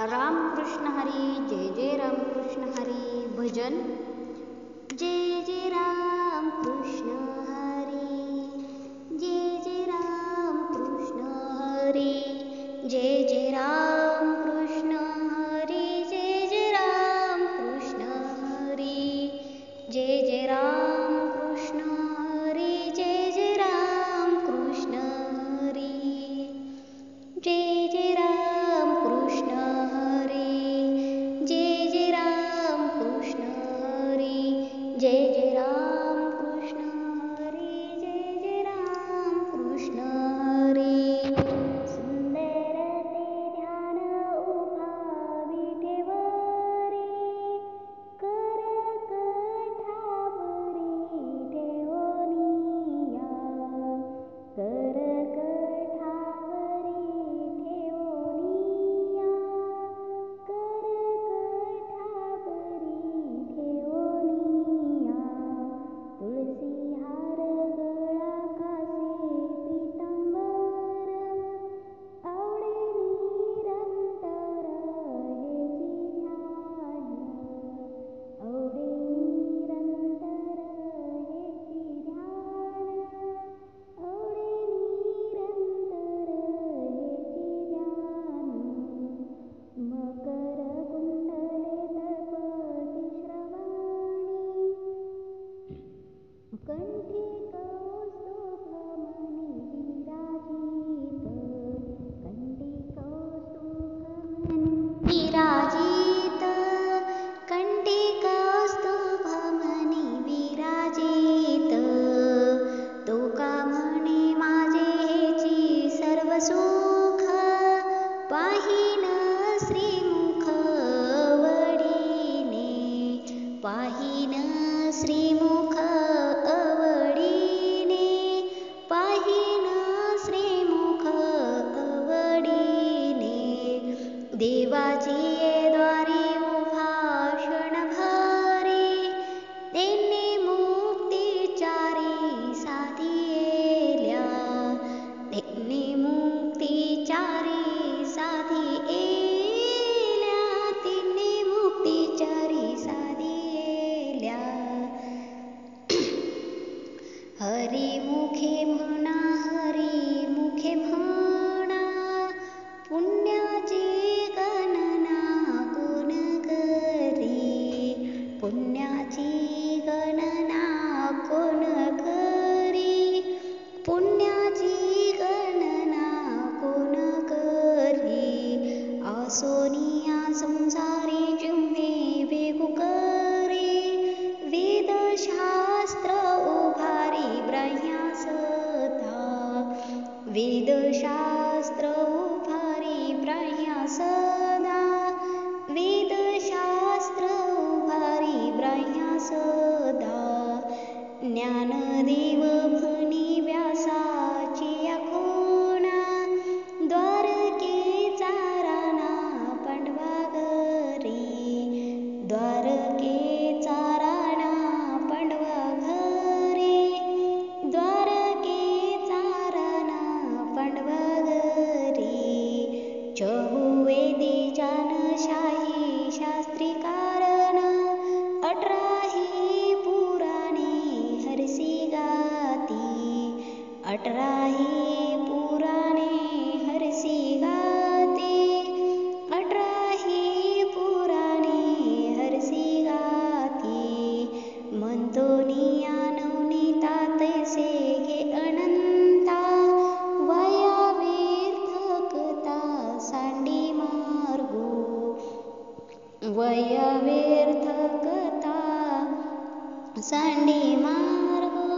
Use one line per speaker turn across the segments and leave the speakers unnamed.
रामकृष्ण हरी, जय जय रामकृष्ण हरी. भजन. जय जय रामकृष्ण हरी, जय जय रामकृष्ण हरी, जय जय रामकृष्ण हरी, जय जय रामकृष्ण हरी, जय जय रामकृष्ण हरी, जय जय रामकृष्ण हरी, जय जय रामकृष्ण हरी, जय जय रामकृष्ण हरी, जय जय रामकृष्ण हरी, जय जय रामकृष्ण हरी. सुंदर ते ध्यान उभा विठेवरी, कर कठावरी ठेवोनिया, कर कठावरी ठेवोनिया, कर कठावरी ठेवोनिया. तुळसी हार गळा कासे पीतांबर, आवडे निरंतर हेची ध्यान, आवडे निरंतर हेची ध्यान, आवडे निरंतर हेची ध्यान. मकर कुंडले तळपती श्रवणी, कंठी कौस्तुभमणी विराजित, कंठी कौस्तुभमणी विराजित, कंठी कौस्तुभमणी विराजित. तो का म्हणे माझे हेची सर्व सुख, पाहिन श्रीमुख आवडीने, पाहिन श्रीमुख आवडीने, पाहिन श्रीमुख आवडीने. देवाची ये द्वारी उभा क्षणभरी, तेने मुक्तिचारी साधिएल्या, तेने मुक्तिचारी साधिएल्या, तेने मुक्तिचारी साधिएल्या. हरी मुखे म्हणा, हरी मुखे म्हणा, पुण्याची गणना कोण करी, पुण्याची गणना कोण करी, पुण्याची गणना कोण करी. आसोनिया संसारी जिव्हे वेगू करी, वेदशास्त्र उभारी ब्रह्यासता, वेदशास्त्र उभारी ब्रह्यासदा, वेदशास्त्र उभारी ब्रह्यासदा. ज्ञानदेव म्हणी व्यासाची आखोना, द्वारकेचा राणा पांडवा घरी, द्वारकेचा राणा पांडवा घरी, द्वारकेचा राणा पांडवा घरी. चहुवेदी जानशाही शास्त्री कारण, 18ही पुराणे हरसी गाती, 18ही पुराणे हरसी गाती, 18ही पुराणे हरसी गाती. म्हणतोनिया नवनीता तैसे घे अनंता, वाया व्यर्थकता सांडी मार्गो, वया व्यर्थकता सांडी मार्गो,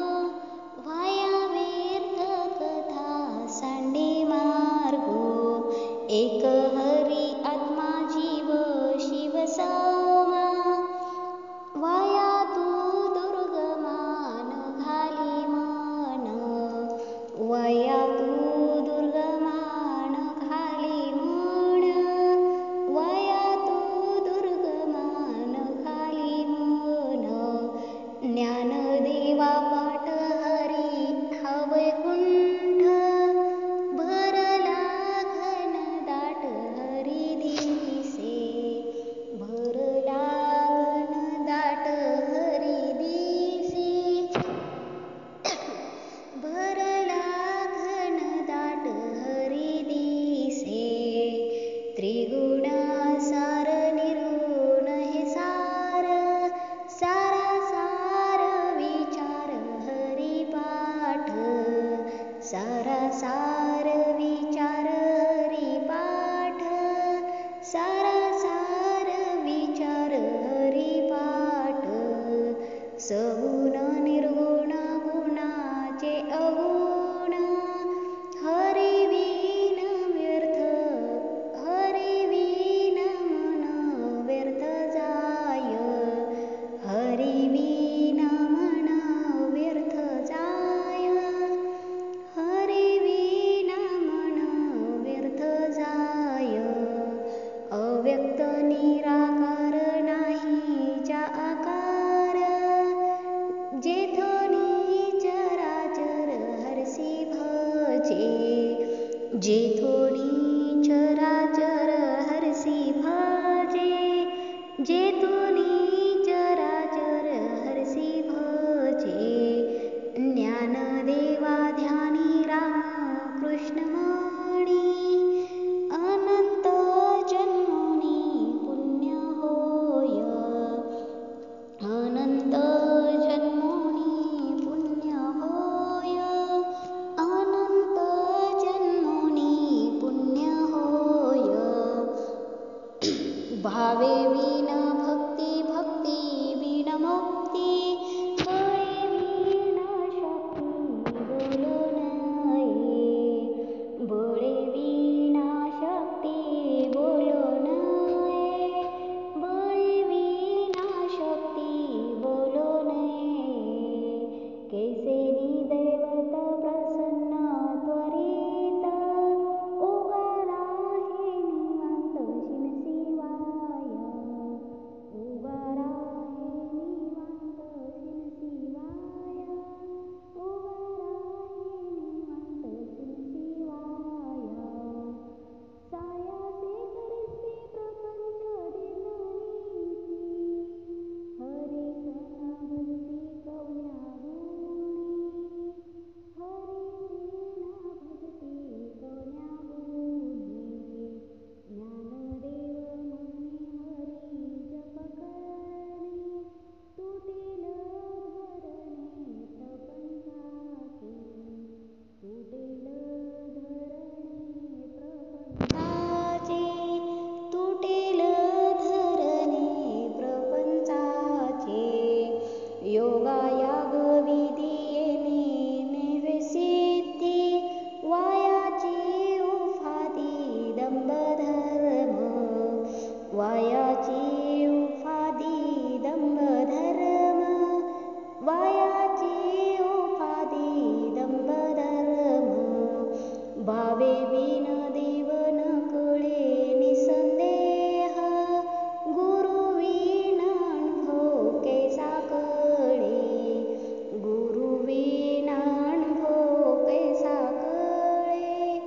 वाया व्यर्थकथा सांडी मार्गो. एक हरी आत्मा जीव शिव समा, वाया तू दुर्गमान घाली मन, वाया तू दुर्गमान घाली मन, वाया तू दुर्गमान घाली मन. ज्ञानदेव सारासार विचार हरिपाठ सगुण निर्गुण गुणाचे अवगुण हरिविन व्यर्थ हरिविन मन व्यर्थ जाय हरिविन मन व्यर्थ जाय हरिविन मन व्यर्थ जाय अव्यक्त निराकार नाहीचा आकार जेथोनी चराचर हरसी भजे जेथोनी चराचर हरसी भजे जेथोनी चराचर हरसी भजे ज्ञानदेवा ध्यानी राम कृष्ण मणी अनंत जन्मोनी पुण्य होय अनंत जन्मोनी पुण्य होय अनंत जन्मोनी पुण्य होय भावे विन भक्ती भक्ती विन मुक्ती बळे विन शक्ती बोलो नये बळे विना शक्ती बोलो नये बळे विना शक्ती बोलो नये कैसे दैवत प्रसन्न त्वरित उगारा हे निवांत शिनशिवाय उगारा हे निवांत शिनशिवाय उगारा हे निवांत शिनशिवाय सायासे करिसे प्रपंच दिननीती हरी सना भजसी कवन्या गुणी हरी सेना भजसी कवन्या गुणी ज्ञानदेव म्हणे हरी जप करणे तुटेल धरणे प्रपंचाचे तुटेल धरणे प्रपंचाचे तुटेल धरणे प्रपंचाचे योगायाग विधियेने नैवेसिद्धी वायाची उफादी दंभधर्म वायाची उफादी दंभधर्म वायाची उफादी दंभधर्म भावे विन देव न कळे निसंदेह गुरु विन अनुभव कैसा कळे गुरु विन अनुभव कैसा कळे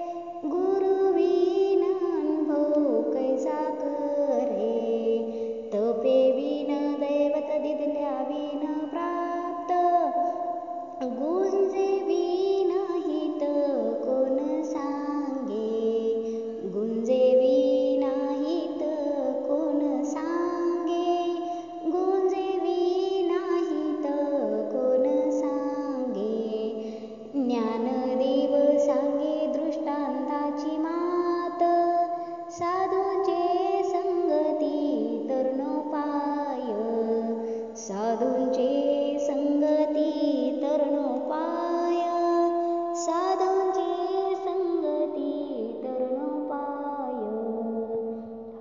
गुरु विन अनुभव कैसा करे तपे विन दैवत दिदल्या विन प्राप्त गुंजे विन हित कोण सांगे गुंजे विना हित कोण सांगे गुंजे विना हित कोण सांगे ज्ञानदेव सांगे दृष्टांताची मात साधूंचे संगती तरणोपाय साधूंचे संगती तरणोपाय साधूंचे संगती तरणोपाय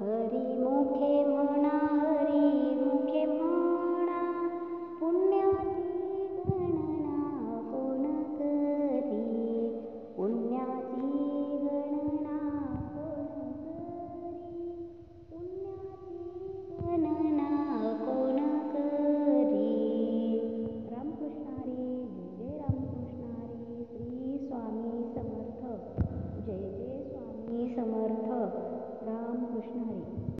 हरी मुखे म्हणा हरी मुखे म्हणा पुण्याची गणना कोण करी पुण्याची गणना कोण करी पुण्याची गणना कोण करी रामकृष्ण हरी जय रामकृष्ण हरी श्री स्वामी समर्थ जय जय स्वामी समर्थ रामकृष्ण हरी